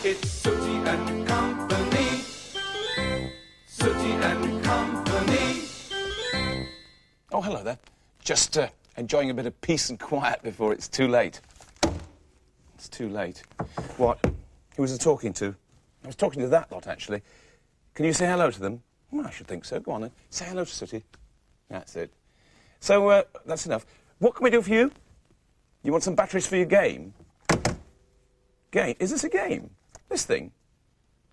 It's Sooty and Company. Sooty and Company. Oh, hello there. Just enjoying a bit of peace and quiet before it's too late. It's too late. What? Who was I talking to? I was talking to that lot, actually. Can you say hello to them? Well, I should think so. Go on then. Say hello to Sooty. That's it. So, that's enough. What can we do for you? You want some batteries for your game? Game? Is this a game? This thing?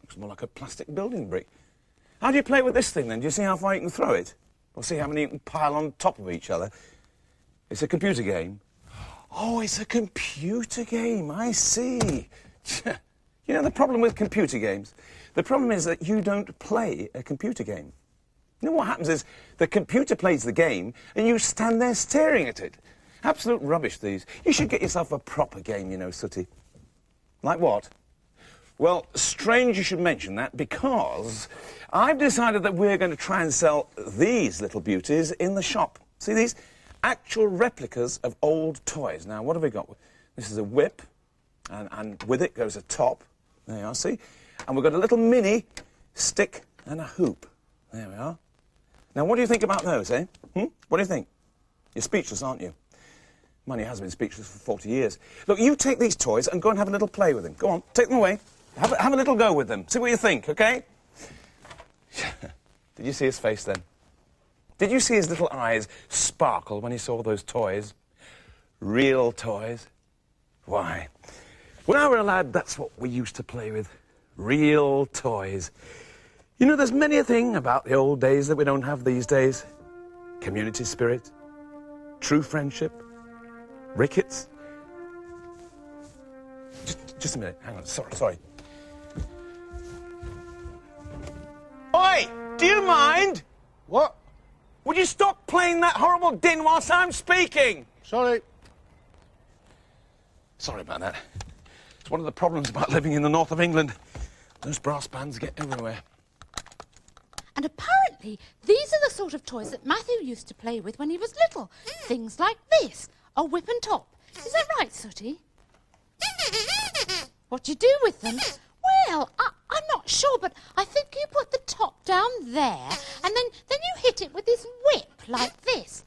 Looks more like a plastic building brick. How do you play with this thing, then? Do you see how far you can throw it? Or see how many you can pile on top of each other? It's a computer game. Oh, it's a computer game. I see. You know the problem with computer games? The problem is that you don't play a computer game. You know what happens is the computer plays the game and you stand there staring at it. Absolute rubbish, these. You should get yourself a proper game, you know, Sooty. Like what? Well, strange you should mention that, because I've decided that we're going to try and sell these little beauties in the shop. See these? Actual replicas of old toys. Now, what have we got? This is a whip, and with it goes a top. There you are, see? And we've got a little mini stick and a hoop. There we are. Now, what do you think about those, eh? What do you think? You're speechless, aren't you? Money has been speechless for 40 years. Look, you take these toys and go and have a little play with them. Go on, take them away. Have a little go with them. See what you think, OK? Did you see his face then? Did you see his little eyes sparkle when he saw those toys? Real toys. Why? When I were a lad, that's what we used to play with. Real toys. You know, there's many a thing about the old days that we don't have these days. Community spirit, true friendship, rickets. Just a minute, hang on, sorry. Oi, do you mind? What? Would you stop playing that horrible din whilst I'm speaking? Sorry. Sorry about that. It's one of the problems about living in the north of England. Those brass bands get everywhere. And apparently, these are the sort of toys that Matthew used to play with when he was little. Things like this, a whip and top. Is that right, Sooty? What do you do with them? Well, I'm not sure, but I think you put the top down there, and then you hit it with this whip, like this.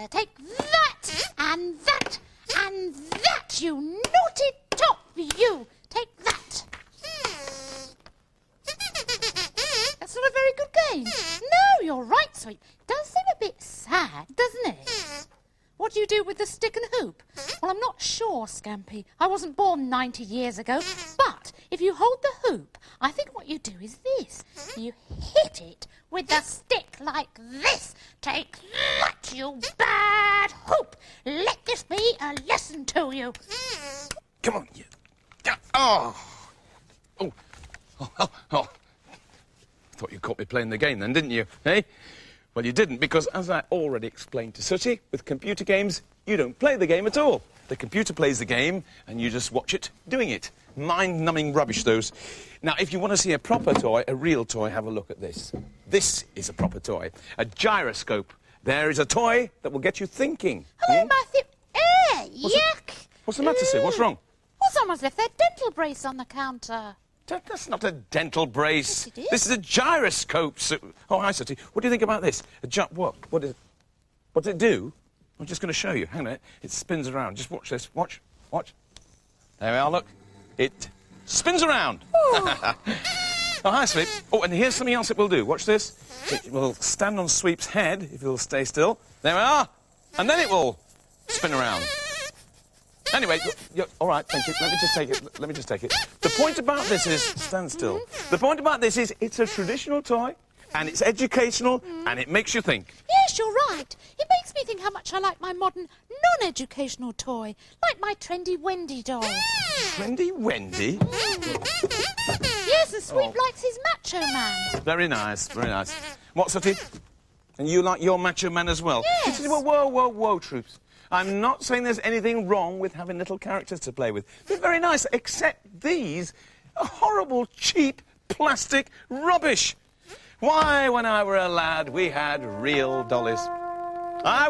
Take that, and that, and that, you naughty top, you! Take that. That's not a very good game. No, you're right, Sweet. It does seem a bit sad, doesn't it? What do you do with the stick and hoop? Well, I'm not sure, Scampy. I wasn't born 90 years ago. But if you hold the hoop, I think what you do is this. You hit it with the stick like this. Take that, you bad hoop. Let this be a lesson to you. Come on, you. Oh. Thought you caught me playing the game then, didn't you? Eh? Well, you didn't, because as I already explained to Sooty, with computer games, you don't play the game at all. The computer plays the game, and you just watch it doing it. Mind-numbing rubbish, those. Now, if you want to see a proper toy, a real toy, have a look at this. This is a proper toy. A gyroscope. There is a toy that will get you thinking. Hello, Matthew. Yuck. What's the matter, Sue? What's wrong? Well, someone's left their dental brace on the counter. That's not a dental brace. Yes, it is. This is a gyroscope. Oh, hi, Sooty. What do you think about this? What? What does it do? I'm just going to show you. Hang on a minute. It spins around. Just watch this. Watch. There we are, look. It spins around. Oh, hi, Sweep. Oh, and here's something else it will do. Watch this. It will stand on Sweep's head, if he'll stay still. There we are. And then it will spin around. Anyway, all right, thank you. Let me just take it. The point about this is... Stand still. The point about this is it's a traditional toy, and it's educational, and it makes you think. Yes, you're right. It makes me think how much I like my modern, non-educational toy, like my trendy Wendy doll. Trendy Wendy? Yes, and Sweep likes his macho man. Very nice, very nice. What, Sooty? And you like your macho man as well? Yes. Whoa, troops. I'm not saying there's anything wrong with having little characters to play with. They're very nice, except these are horrible, cheap, plastic rubbish. Why, when I were a lad, we had real dollies.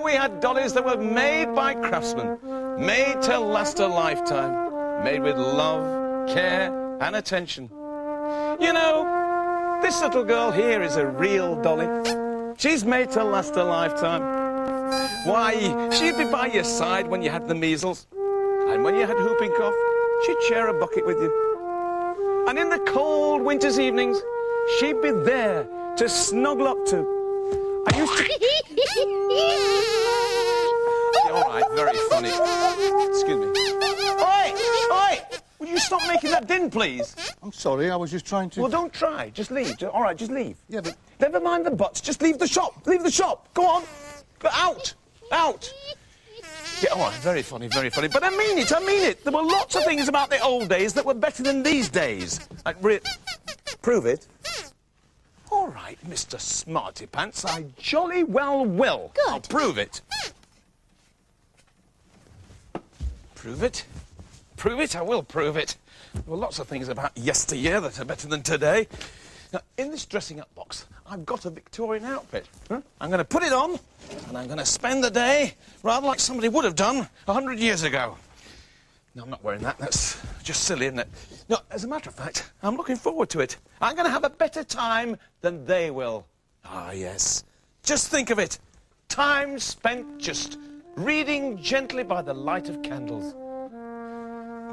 We had dollies that were made by craftsmen, made to last a lifetime, made with love, care and attention. You know, this little girl here is a real dolly. She's made to last a lifetime. Why, she'd be by your side when you had the measles. And when you had whooping cough, she'd share a bucket with you. And in the cold winter's evenings, she'd be there to snuggle up to. I used to... Yeah, all right, very funny. Excuse me. Oi! Oi! Will you stop making that din, please? I'm sorry, I was just trying to... Well, don't try. Just leave. All right, just leave. Yeah, but... Never mind the buts. Just leave the shop. Leave the shop. Go on. But out. Out. Yeah, all right, very funny, very funny. But I mean it, I mean it. There were lots of things about the old days that were better than these days. Prove it. All right, Mr. Smarty Pants, I jolly well will. Good. I'll prove it. Prove it. Prove it, I will prove it. There were lots of things about yesteryear that are better than today. Now, in this dressing-up box, I've got a Victorian outfit. Huh? I'm going to put it on, and I'm going to spend the day rather like somebody would have done 100 years ago. No, I'm not wearing that. That's just silly, isn't it? No, as a matter of fact, I'm looking forward to it. I'm going to have a better time than they will. Ah, yes. Just think of it. Time spent just reading gently by the light of candles.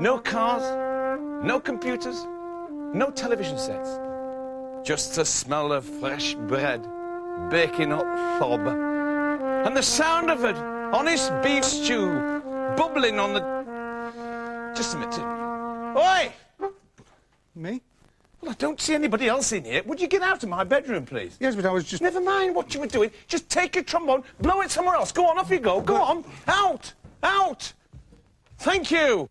No cars, no computers, no television sets. Just the smell of fresh bread baking up thob. And the sound of it, honest beef stew, bubbling on the... Just a minute. Oi! Me? Well, I don't see anybody else in here. Would you get out of my bedroom, please? Yes, but I was just... Never mind what you were doing. Just take your trombone, blow it somewhere else. Go on, off you go. Go on. Out! Out! Thank you.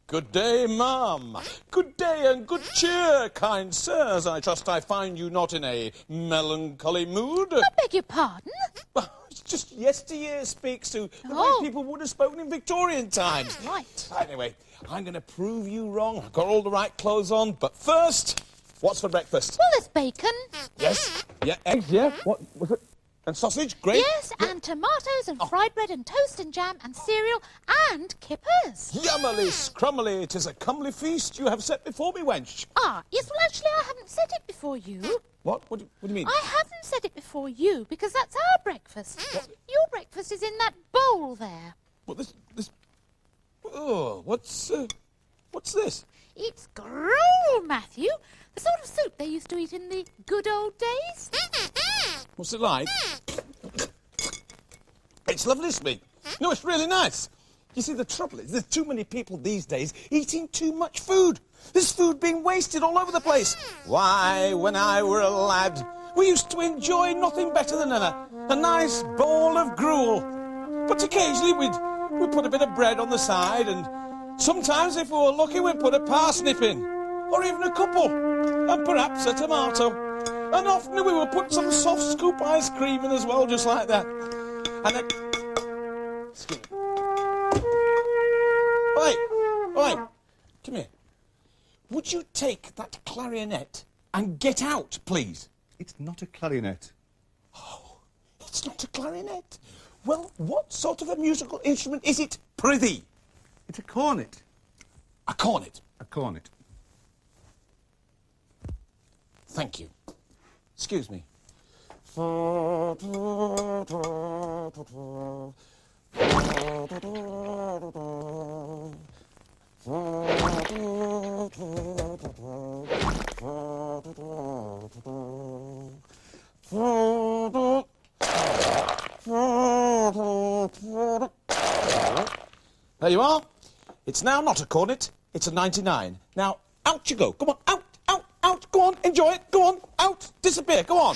Good day, ma'am. Good day and good cheer, kind sirs. I trust I find you not in a melancholy mood. I beg your pardon? Well, it's just yesteryear speaks to the Oh. way people would have spoken in Victorian times. Right. Anyway, I'm going to prove you wrong. I've got all the right clothes on, but first, what's for breakfast? Well, there's bacon. Yes? Yeah, eggs, yeah. What was it? And sausage, great. Yes, and tomatoes and fried bread and toast and jam and cereal and kippers. Yummily, scrummily, 'tis a comely feast you have set before me, wench. Ah, yes, well, actually, I haven't set it before you. What? What do you mean? I haven't set it before you because that's our breakfast. Your breakfast is in that bowl there. What, this... Oh, what's this? It's gruel, Matthew. The sort of soup they used to eat in the good old days. What's it like? It's lovely, Smee. No, it's really nice. You see, the trouble is there's too many people these days eating too much food. There's food being wasted all over the place. Why, when I were a lad, we used to enjoy nothing better than a nice bowl of gruel. But occasionally we'd put a bit of bread on the side, and sometimes, if we were lucky, we'd put a parsnip in, or even a couple, and perhaps a tomato. And often we would put some soft scoop ice cream in as well, just like that. And then... Excuse me. Oi! Come here. Would you take that clarinet and get out, please? It's not a clarinet. Oh, it's not a clarinet. Well, what sort of a musical instrument is it, prithee? It's a cornet. A cornet. A cornet. Thank you. Excuse me. There you are. It's now not a cornet, it's a 99. Now, out you go. Come on, out, out, out. Go on, enjoy it. Go on, out, disappear. Go on.